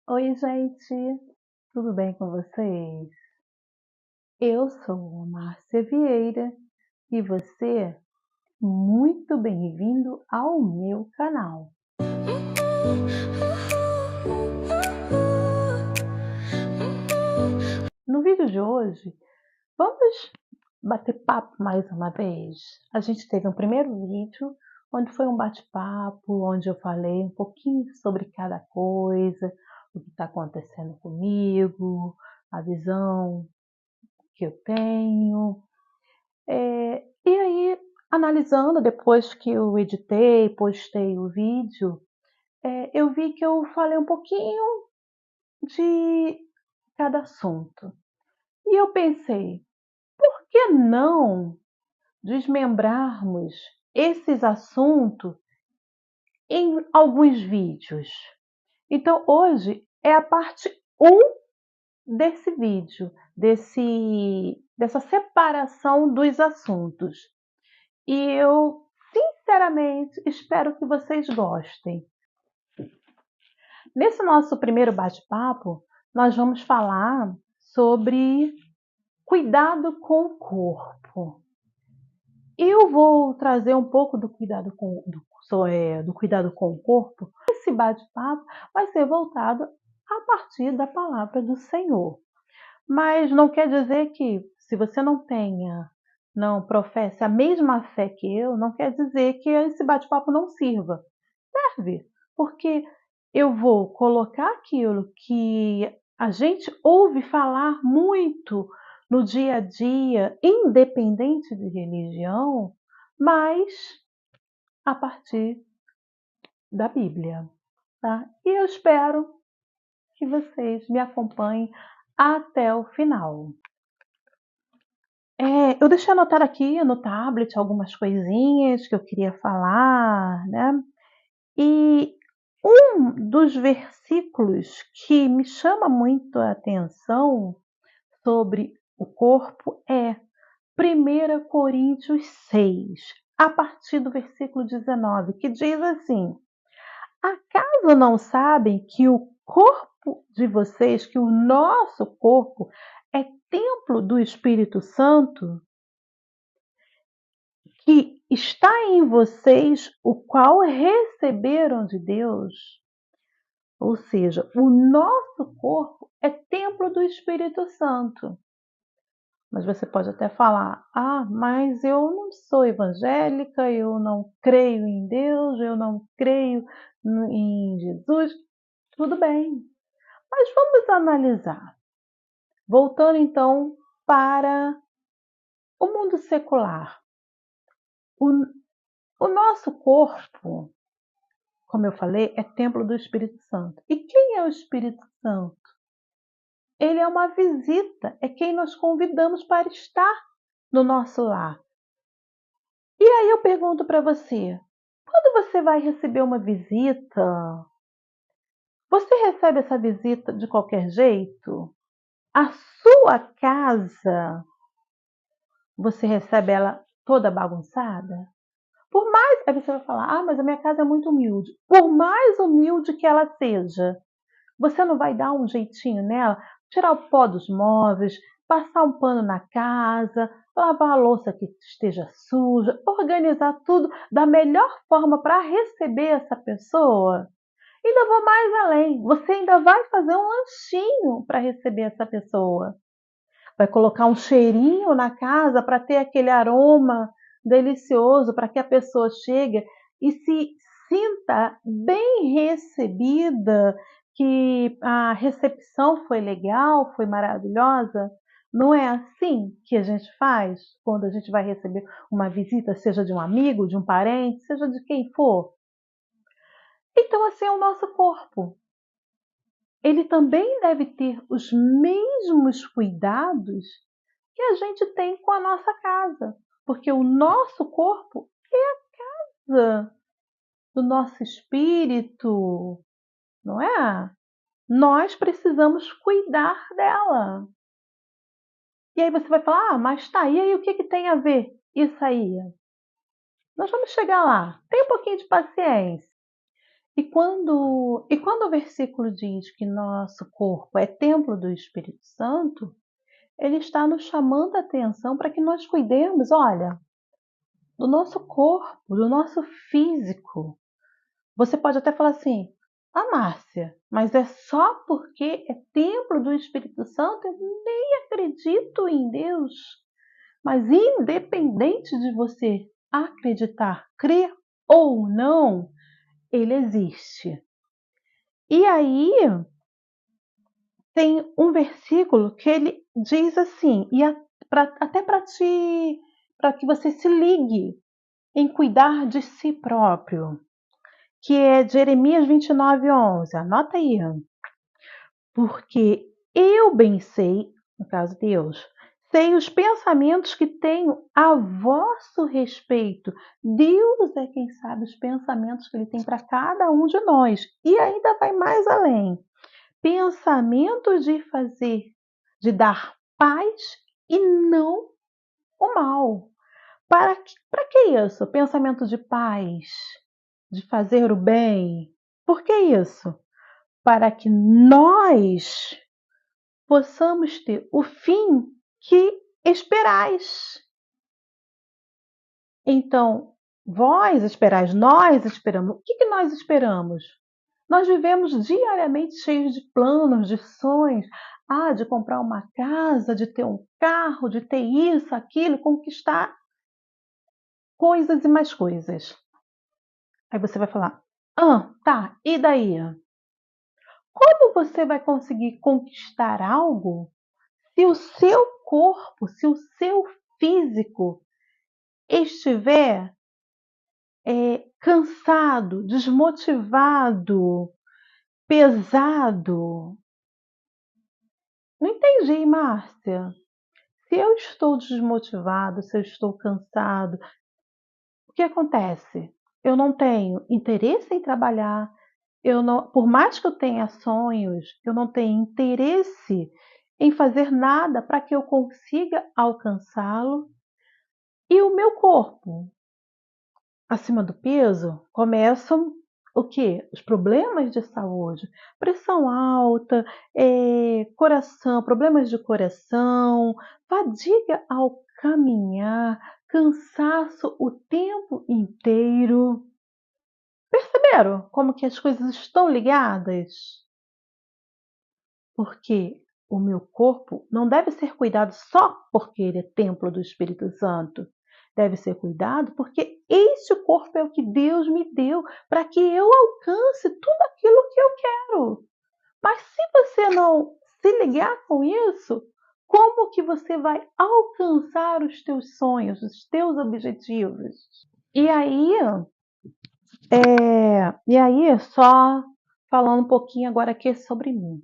Oi, gente, tudo bem com vocês? Eu sou a Márcia Vieira e você, muito bem-vindo ao meu canal. No vídeo de hoje, vamos bater papo mais uma vez. A gente teve um primeiro vídeo onde foi um bate-papo, onde eu falei um pouquinho sobre cada coisa, o que está acontecendo comigo, a visão que eu tenho. E aí, analisando depois que eu editei, postei o vídeo, eu vi que eu falei um pouquinho de cada assunto. E eu pensei, por que não desmembrarmos esses assuntos em alguns vídeos? Então, hoje é a parte um desse vídeo, dessa separação dos assuntos. E eu, sinceramente, espero que vocês gostem. Nesse nosso primeiro bate-papo, nós vamos falar sobre cuidado com o corpo. Eu vou trazer um pouco do do cuidado com o corpo. Esse bate-papo vai ser voltado a partir da palavra do Senhor. Mas não quer dizer que, se você não professe a mesma fé que eu, não quer dizer que esse bate-papo não sirva. Serve, porque eu vou colocar aquilo que a gente ouve falar muito no dia a dia, independente de religião, mas a partir da Bíblia, tá? E eu espero que vocês me acompanhem até o final. Eu deixei anotado aqui no tablet algumas coisinhas que eu queria falar, né? E um dos versículos que me chama muito a atenção sobre o corpo é 1 Coríntios 6, a partir do versículo 19, que diz assim: acaso não sabem que o corpo de vocês, que o nosso corpo é templo do Espírito Santo, que está em vocês, o qual receberam de Deus? Ou seja, o nosso corpo é templo do Espírito Santo. Mas você pode até falar: ah, mas eu não sou evangélica, eu não creio em Deus, eu não creio em Jesus. Tudo bem, mas vamos analisar. Voltando então para o mundo secular. O, o nosso corpo, como eu falei, é templo do Espírito Santo. E quem é o Espírito Santo? Ele é uma visita, é quem nós convidamos para estar no nosso lar. E aí eu pergunto para você, quando você vai receber uma visita, você recebe essa visita de qualquer jeito? A sua casa, você recebe ela toda bagunçada? Por mais, aí você vai falar, ah, mas a minha casa é muito humilde. Por mais humilde que ela seja, você não vai dar um jeitinho nela, tirar o pó dos móveis, passar um pano na casa, lavar a louça que esteja suja, organizar tudo da melhor forma para receber essa pessoa? Ainda vou mais além, você ainda vai fazer um lanchinho para receber essa pessoa. Vai colocar um cheirinho na casa para ter aquele aroma delicioso, para que a pessoa chegue e se sinta bem recebida, que a recepção foi legal, foi maravilhosa. Não é assim que a gente faz quando a gente vai receber uma visita, seja de um amigo, de um parente, seja de quem for? Então, assim é o nosso corpo. Ele também deve ter os mesmos cuidados que a gente tem com a nossa casa, porque o nosso corpo é a casa do nosso espírito, não é? Nós precisamos cuidar dela. E aí você vai falar, ah, mas tá, e aí o que tem a ver isso aí? Nós vamos chegar lá. Tem um pouquinho de paciência. E quando o versículo diz que nosso corpo é templo do Espírito Santo, ele está nos chamando a atenção para que nós cuidemos, olha, do nosso corpo, do nosso físico. Você pode até falar assim: "Ah, Márcia, mas é só porque é templo do Espírito Santo? Eu nem acredito em Deus". Mas independente de você acreditar, crer ou não, ele existe. E aí tem um versículo que ele diz assim, até para que você se ligue em cuidar de si próprio, que é Jeremias 29:11. Anota aí. Porque eu bem sei, no caso Deus, sei os pensamentos que tenho a vosso respeito. Deus é quem sabe os pensamentos que ele tem para cada um de nós. E ainda vai mais além. Pensamentos de dar paz e não o mal. Para que isso? Pensamento de paz, de fazer o bem. Por que isso? Para que nós possamos ter o fim que esperais. Então, vós esperais, nós esperamos. O que nós esperamos? Nós vivemos diariamente cheios de planos, de sonhos. De comprar uma casa, de ter um carro, de ter isso, aquilo, conquistar coisas e mais coisas. Aí você vai falar: tá, e daí? Como você vai conseguir conquistar algo se o seu corpo, se o seu físico estiver cansado, desmotivado, pesado? Não entendi, Márcia. Se eu estou desmotivado, se eu estou cansado, o que acontece? Eu não tenho interesse em trabalhar, por mais que eu tenha sonhos, eu não tenho interesse em fazer nada para que eu consiga alcançá-lo. E o meu corpo, acima do peso, começam o quê? Os problemas de saúde, pressão alta, coração, problemas de coração, fadiga ao caminhar, cansaço o tempo inteiro. Perceberam como que as coisas estão ligadas? Porque o meu corpo não deve ser cuidado só porque ele é templo do Espírito Santo. Deve ser cuidado porque este corpo é o que Deus me deu para que eu alcance tudo aquilo que eu quero. Mas se você não se ligar com isso, como que você vai alcançar os teus sonhos, os teus objetivos? E aí, só falando um pouquinho agora aqui sobre mim.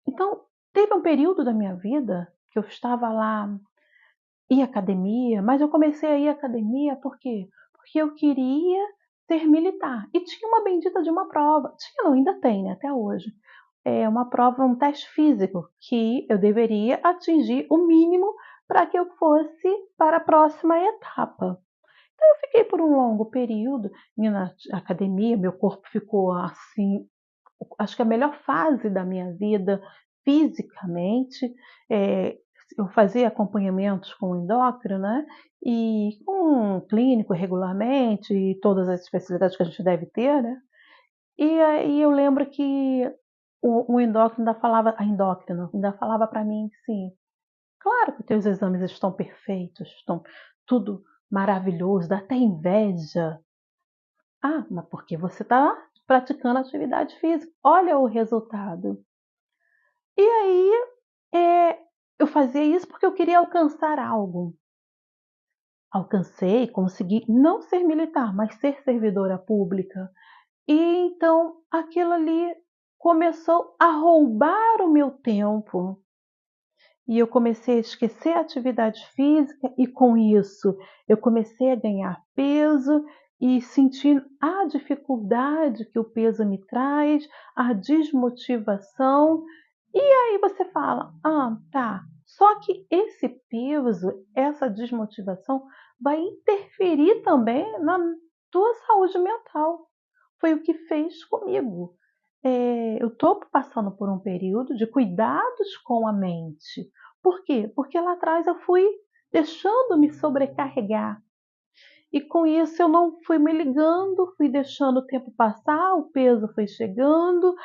Então, teve um período da minha vida que eu estava lá, ia à academia, mas eu comecei a ir à academia por quê? Porque eu queria ser militar. E tinha uma bendita de uma prova. Tinha, não, ainda tem, né, até hoje. É uma prova, um teste físico, que eu deveria atingir o mínimo para que eu fosse para a próxima etapa. Então, eu fiquei por um longo período indo na academia, meu corpo ficou assim, acho que a melhor fase da minha vida fisicamente. Eu fazia acompanhamentos com o endócrino, né? E com um clínico regularmente, e todas as especialidades que a gente deve ter, né? E aí eu lembro que o endócrino ainda falava para mim assim: claro que os teus exames estão perfeitos, estão tudo maravilhoso, dá até inveja. Mas porque você está praticando atividade física. Olha o resultado. E aí, eu fazia isso porque eu queria alcançar algo. Alcancei, consegui não ser militar, mas ser servidora pública. E então aquilo ali começou a roubar o meu tempo. E eu comecei a esquecer a atividade física, e com isso eu comecei a ganhar peso e sentir a dificuldade que o peso me traz, a desmotivação. E aí você fala: tá. Só que esse peso, essa desmotivação vai interferir também na tua saúde mental. foi o que fez comigo. Eu estou passando por um período de cuidados com a mente. Por quê? Porque lá atrás eu fui deixando me sobrecarregar. E com isso eu não fui me ligando, fui deixando o tempo passar, o peso foi chegando,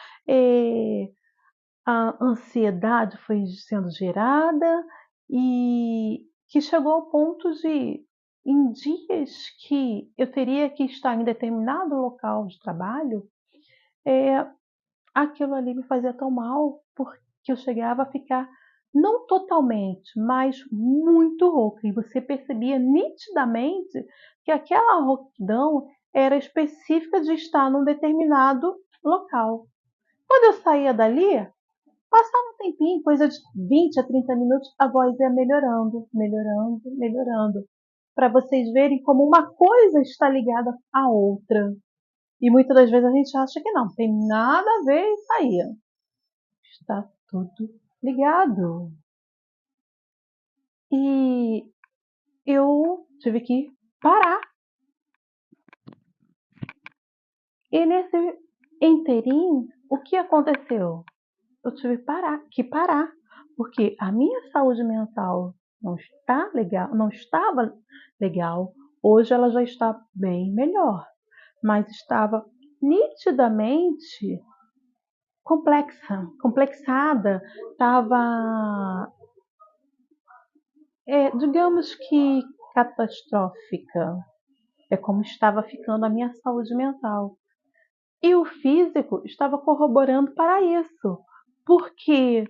a ansiedade foi sendo gerada e que chegou ao ponto de, em dias que eu teria que estar em determinado local de trabalho, eh, aquilo ali me fazia tão mal, porque eu chegava a ficar não totalmente, mas muito rouca. E você percebia nitidamente que aquela rouquidão era específica de estar num determinado local. Quando eu saía dali, passava um tempinho, coisa de 20 a 30 minutos, a voz ia melhorando, melhorando, melhorando. Para vocês verem como uma coisa está ligada à outra. E muitas das vezes a gente acha que não, tem nada a ver isso aí. Está tudo ligado. E eu tive que parar. E nesse inteirinho, o que aconteceu? Eu tive que parar, porque a minha saúde mental não está legal, não estava legal. Hoje ela já está bem melhor, mas estava nitidamente complexada, estava, digamos que catastrófica. É como estava ficando a minha saúde mental. E o físico estava corroborando para isso, porque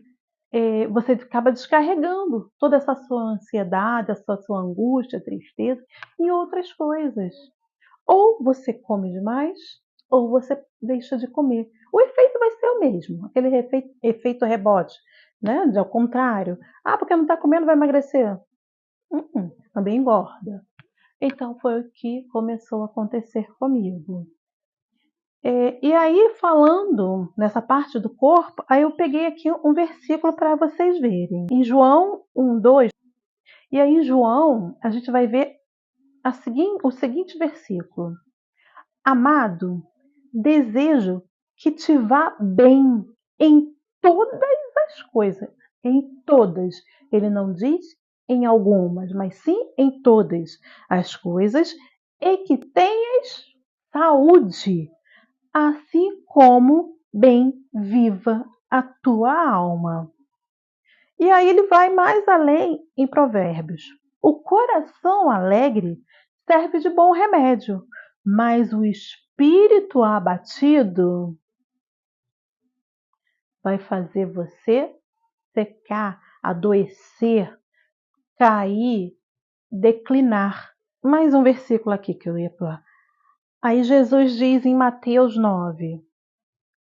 você acaba descarregando toda essa sua ansiedade, essa sua angústia, tristeza e outras coisas. Ou você come demais, ou você deixa de comer. O efeito vai ser o mesmo, aquele efeito rebote, né? De ao contrário. Ah, porque não está comendo, vai emagrecer. Também engorda. Então foi o que começou a acontecer comigo. E aí, falando nessa parte do corpo, aí eu peguei aqui um versículo para vocês verem. Em João 1:2, e aí em João a gente vai ver o seguinte versículo. Amado, desejo que te vá bem em todas as coisas. Em todas. Ele não diz em algumas, mas sim em todas as coisas, e que tenhas saúde, assim como bem viva a tua alma. E aí ele vai mais além em Provérbios. O coração alegre serve de bom remédio, mas o espírito abatido vai fazer você secar, adoecer, cair, declinar. Mais um versículo aqui que eu ia pular. Aí Jesus diz em Mateus 9: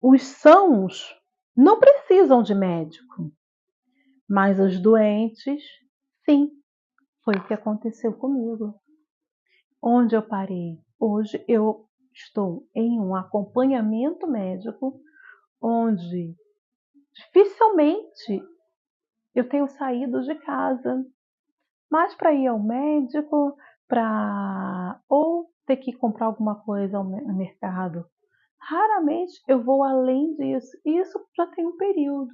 os sãos não precisam de médico, mas os doentes, sim. Foi o que aconteceu comigo. Onde eu parei? Hoje eu estou em um acompanhamento médico, onde dificilmente eu tenho saído de casa, mas para ir ao médico, para ou ter que comprar alguma coisa no mercado. Raramente eu vou além disso. E isso já tem um período.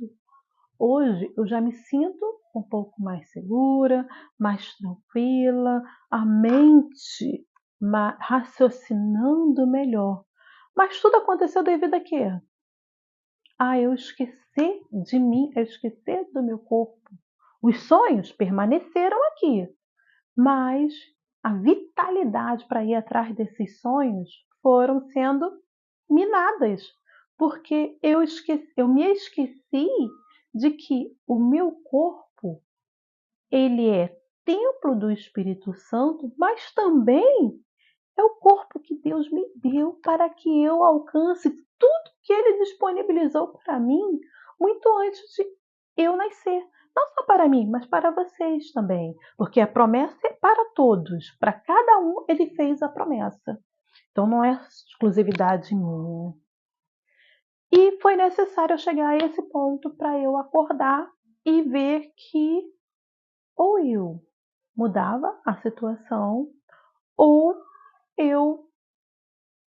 Hoje eu já me sinto um pouco mais segura, mais tranquila, a mente raciocinando melhor. Mas tudo aconteceu devido a quê? Eu esqueci de mim, eu esqueci do meu corpo. Os sonhos permaneceram aqui, mas a vitalidade para ir atrás desses sonhos foram sendo minadas, porque eu me esqueci de que o meu corpo, ele é templo do Espírito Santo, mas também é o corpo que Deus me deu para que eu alcance tudo que Ele disponibilizou para mim muito antes de eu nascer. Não só para mim, mas para vocês também. Porque a promessa é para todos. Para cada um, Ele fez a promessa. Então não é exclusividade minha. E foi necessário chegar a esse ponto para eu acordar e ver que ou eu mudava a situação ou eu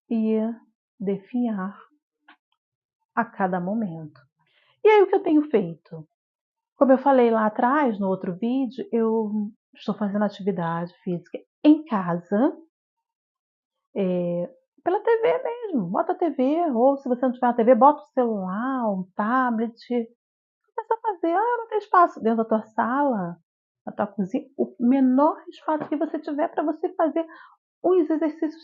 ia definhar a cada momento. E aí o que eu tenho feito? Como eu falei lá atrás, no outro vídeo, eu estou fazendo atividade física em casa, pela TV mesmo. Bota a TV, ou se você não tiver uma TV, bota o celular, um tablet. Começa a fazer. Ah, não tem espaço dentro da tua sala, na tua cozinha. O menor espaço que você tiver para você fazer os exercícios.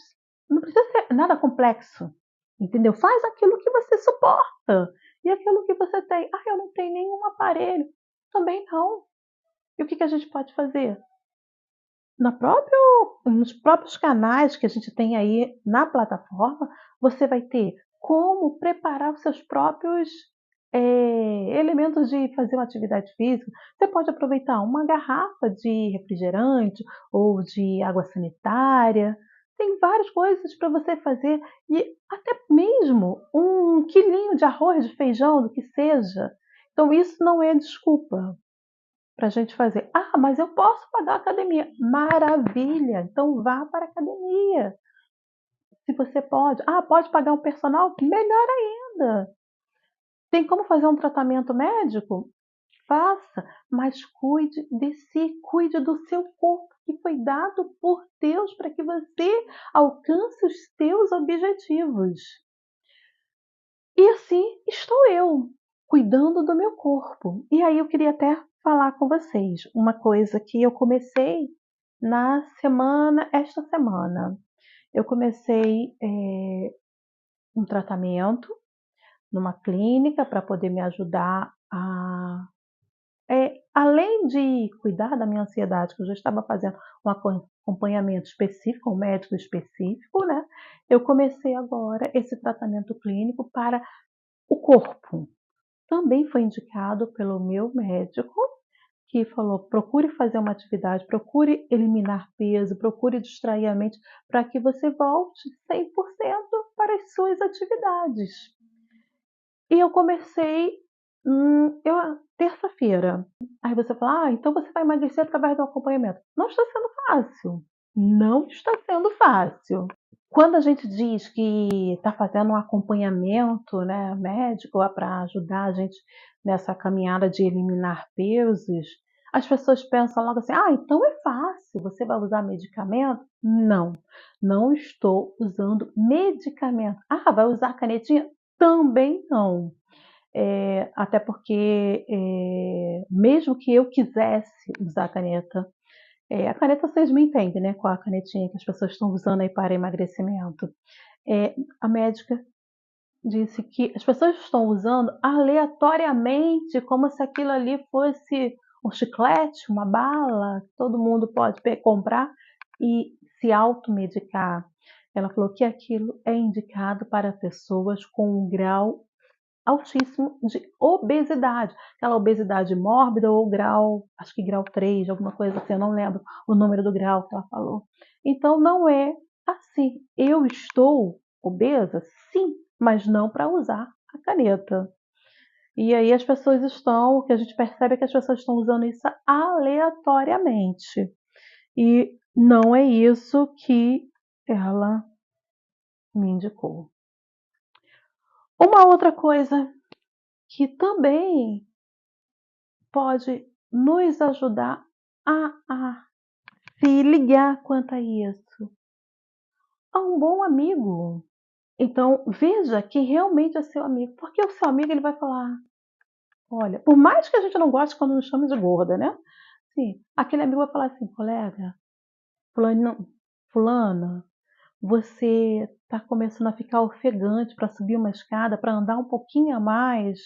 Não precisa ser nada complexo, entendeu? Faz aquilo que você suporta e aquilo que você tem. Ah, eu não tenho nenhum aparelho. Também não. E o que a gente pode fazer? Nos próprios canais que a gente tem aí na plataforma, você vai ter como preparar os seus próprios elementos de fazer uma atividade física. Você pode aproveitar uma garrafa de refrigerante ou de água sanitária. Tem várias coisas para você fazer e até mesmo um quilinho de arroz, de feijão, do que seja. Então isso não é desculpa para a gente fazer. Ah, mas eu posso pagar a academia. Maravilha! Então vá para a academia. Se você pode. Ah, pode pagar um personal? Melhor ainda. Tem como fazer um tratamento médico? Faça, mas cuide de si, cuide do seu corpo que foi dado por Deus para que você alcance os seus objetivos. E assim estou eu, cuidando do meu corpo. E aí eu queria até falar com vocês uma coisa que eu comecei esta semana. Eu comecei um tratamento numa clínica para poder me ajudar além de cuidar da minha ansiedade, que eu já estava fazendo um acompanhamento específico, um médico específico, né? Eu comecei agora esse tratamento clínico para o corpo. Também foi indicado pelo meu médico, que falou: procure fazer uma atividade, procure eliminar peso, procure distrair a mente para que você volte 100% para as suas atividades. E eu comecei terça-feira. Aí você fala: ah, então você vai emagrecer através do acompanhamento. Não está sendo fácil. Não está sendo fácil. Quando a gente diz que está fazendo um acompanhamento, né, médico para ajudar a gente nessa caminhada de eliminar pesos, as pessoas pensam logo assim: ah, então é fácil, você vai usar medicamento? Não, não estou usando medicamento. Ah, vai usar canetinha? Também não. Até porque, mesmo que eu quisesse usar a caneta vocês me entendem, né? Com a canetinha que as pessoas estão usando aí para emagrecimento. A médica disse que as pessoas estão usando aleatoriamente, como se aquilo ali fosse um chiclete, uma bala, que todo mundo pode comprar e se automedicar. Ela falou que aquilo é indicado para pessoas com um grau altíssimo de obesidade, aquela obesidade mórbida ou grau, acho que grau 3, alguma coisa assim, eu não lembro o número do grau que ela falou. Então não é assim. Eu estou obesa? Sim, mas não para usar a caneta. E aí as pessoas estão, o que a gente percebe é que as pessoas estão usando isso aleatoriamente. E não é isso que ela me indicou. Uma outra coisa que também pode nos ajudar a se ligar quanto a isso, a um bom amigo. Então, veja que realmente é seu amigo, porque o seu amigo ele vai falar: olha, por mais que a gente não goste quando nos chama de gorda, né? Sim, aquele amigo vai falar assim: colega, fulana, você está começando a ficar ofegante para subir uma escada, para andar um pouquinho a mais.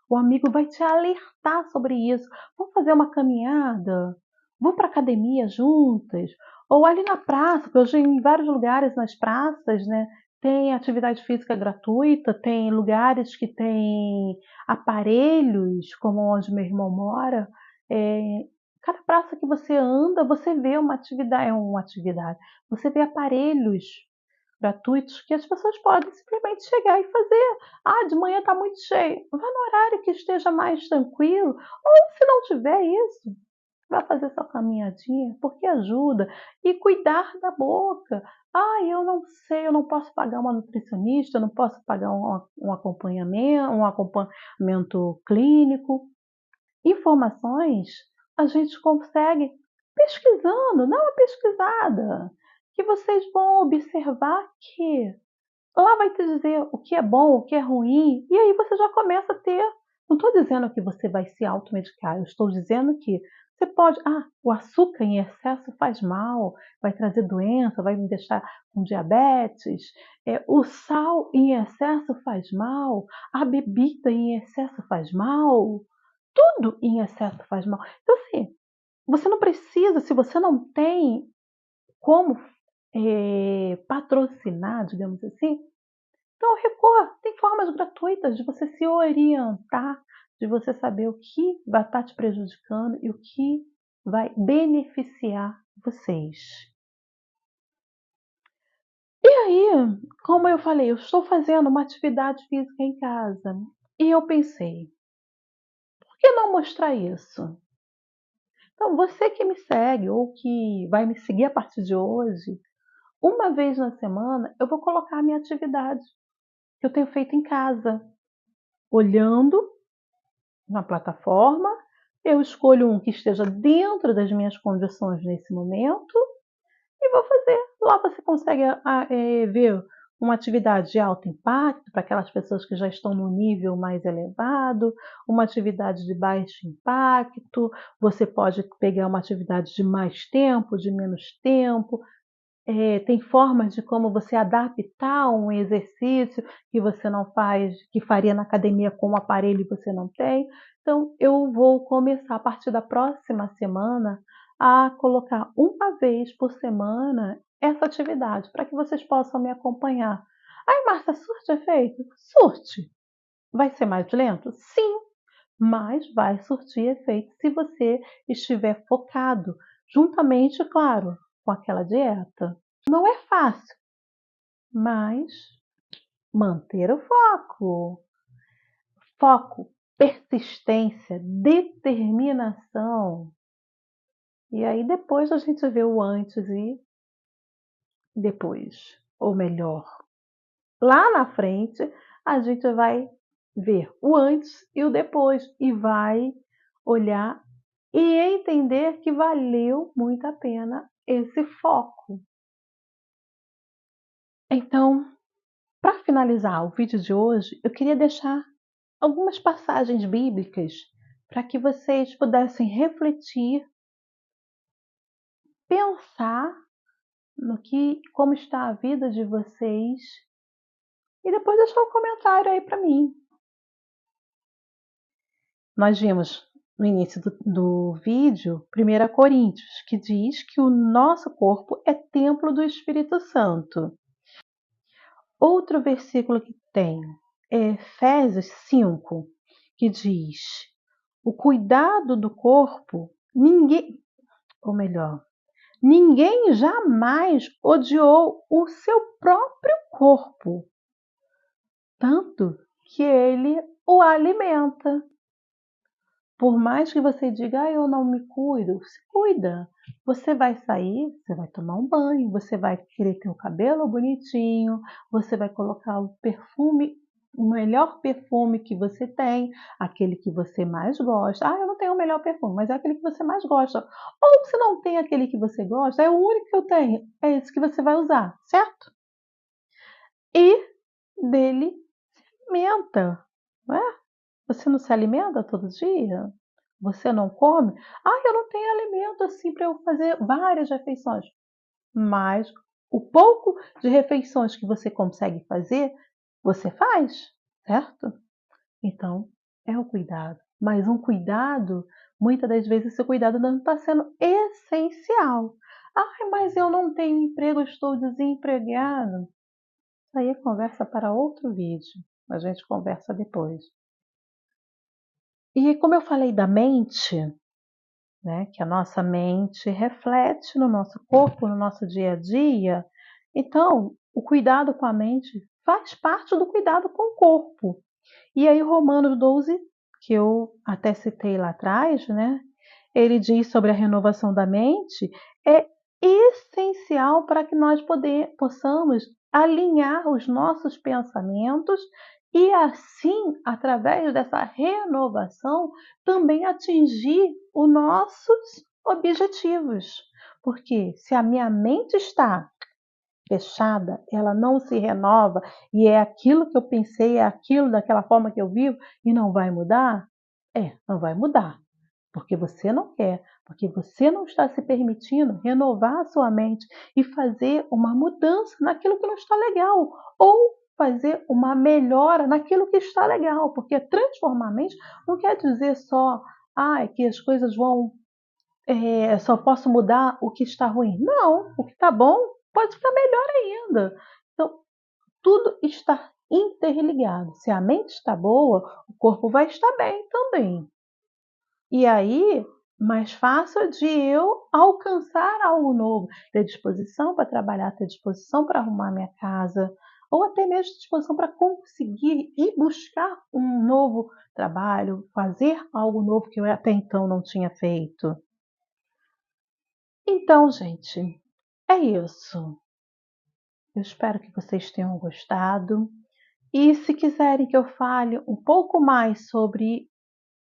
O amigo vai te alertar sobre isso. Vamos fazer uma caminhada? Vamos para a academia juntas? Ou ali na praça, porque hoje em vários lugares nas praças, né, tem atividade física gratuita, tem lugares que tem aparelhos, como onde meu irmão mora. É, cada praça que você anda, você vê uma atividade, você vê aparelhos gratuitos que as pessoas podem simplesmente chegar e fazer. Ah, de manhã está muito cheio. Vá no horário que esteja mais tranquilo. Ou se não tiver isso, Vai fazer sua caminhadinha, porque ajuda. E cuidar da boca. Eu não sei, eu não posso pagar uma nutricionista, eu não posso pagar um acompanhamento clínico. Informações a gente consegue pesquisando, dá uma pesquisada, que vocês vão observar que lá vai te dizer o que é bom, o que é ruim, e aí você já começa a ter. Não estou dizendo que você vai se automedicar, eu estou dizendo que você pode. O açúcar em excesso faz mal, vai trazer doença, vai me deixar com diabetes. O sal em excesso faz mal, a bebida em excesso faz mal, tudo em excesso faz mal. Então, assim, você não precisa, se você não tem como patrocinar, digamos assim, então recorra. Tem formas gratuitas de você se orientar, de você saber o que vai estar te prejudicando e o que vai beneficiar vocês. E aí, como eu falei, eu estou fazendo uma atividade física em casa e eu pensei, por que não mostrar isso? Então, você que me segue ou que vai me seguir a partir de hoje, uma vez na semana eu vou colocar a minha atividade que eu tenho feito em casa, olhando na plataforma, eu escolho um que esteja dentro das minhas condições nesse momento e vou fazer. Lá você consegue ver uma atividade de alto impacto para aquelas pessoas que já estão no nível mais elevado, uma atividade de baixo impacto, você pode pegar uma atividade de mais tempo, de menos tempo. Tem formas de como você adaptar um exercício que você não faz, que faria na academia com um aparelho e você não tem. Então, eu vou começar a partir da próxima semana a colocar uma vez por semana essa atividade, para que vocês possam me acompanhar. Ai, Márcia, surte efeito? Surte. Vai ser mais lento? Sim, mas vai surtir efeito se você estiver focado, juntamente, claro, com aquela dieta. Não é fácil, mas manter o foco. Foco, persistência, determinação. E aí depois a gente vê o antes e depois. Ou melhor, lá na frente a gente vai ver o antes e o depois. E vai olhar e entender que valeu muito a pena esse foco. Então, para finalizar o vídeo de hoje, eu queria deixar algumas passagens bíblicas para que vocês pudessem refletir, pensar no que, como está a vida de vocês e depois deixar um comentário aí para mim. Nós vimos no início do vídeo 1 Coríntios, que diz que o nosso corpo é templo do Espírito Santo. Outro versículo que tem é Efésios 5, que diz: o cuidado do corpo, ninguém jamais odiou o seu próprio corpo, tanto que ele o alimenta. Por mais que você diga, eu não me cuido, se cuida. Você vai sair, você vai tomar um banho, você vai querer ter o cabelo bonitinho, você vai colocar o perfume, o melhor perfume que você tem, aquele que você mais gosta. Eu não tenho o melhor perfume, mas é aquele que você mais gosta. Ou se não tem aquele que você gosta, é o único que eu tenho, é esse que você vai usar, certo? E dele se alimenta, não é? Você não se alimenta todo dia? Você não come? Eu não tenho alimento assim para eu fazer várias refeições. Mas o pouco de refeições que você consegue fazer, você faz, certo? Então, é o cuidado. Mas um cuidado, muitas das vezes, esse cuidado não está sendo essencial. Mas eu não tenho emprego, eu estou desempregado. Isso aí é conversa para outro vídeo. A gente conversa depois. E como eu falei da mente, né, que a nossa mente reflete no nosso corpo, no nosso dia a dia, então o cuidado com a mente faz parte do cuidado com o corpo. E aí Romanos 12, que eu até citei lá atrás, né, ele diz sobre a renovação da mente, é essencial para que nós possamos alinhar os nossos pensamentos e, assim, através dessa renovação, também atingir os nossos objetivos. Porque se a minha mente está fechada, ela não se renova e é aquilo que eu pensei, é aquilo daquela forma que eu vivo e não vai mudar, não vai mudar. Porque você não quer, porque você não está se permitindo renovar a sua mente e fazer uma mudança naquilo que não está legal, ou fazer uma melhora naquilo que está legal, porque transformar a mente não quer dizer só que as coisas vão, só posso mudar o que está ruim. Não, o que está bom pode ficar melhor ainda. Então, tudo está interligado. Se a mente está boa, o corpo vai estar bem também. E aí, mais fácil de eu alcançar algo novo, ter disposição para trabalhar, ter disposição para arrumar minha casa, ou até mesmo disposição para conseguir ir buscar um novo trabalho, fazer algo novo que eu até então não tinha feito. Então, gente, é isso. Eu espero que vocês tenham gostado. E se quiserem que eu fale um pouco mais sobre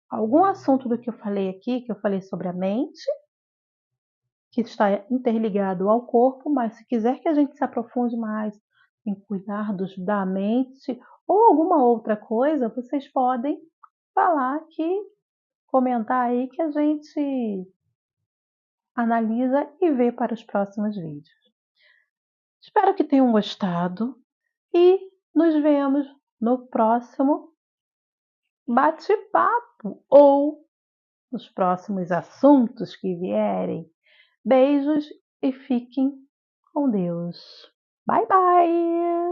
algum assunto do que eu falei aqui, que eu falei sobre a mente, que está interligado ao corpo, mas se quiser que a gente se aprofunde mais em cuidar da mente ou alguma outra coisa, vocês podem falar que, comentar aí que a gente analisa e vê para os próximos vídeos. Espero que tenham gostado e nos vemos no próximo bate-papo ou nos próximos assuntos que vierem. Beijos e fiquem com Deus. Bye, bye!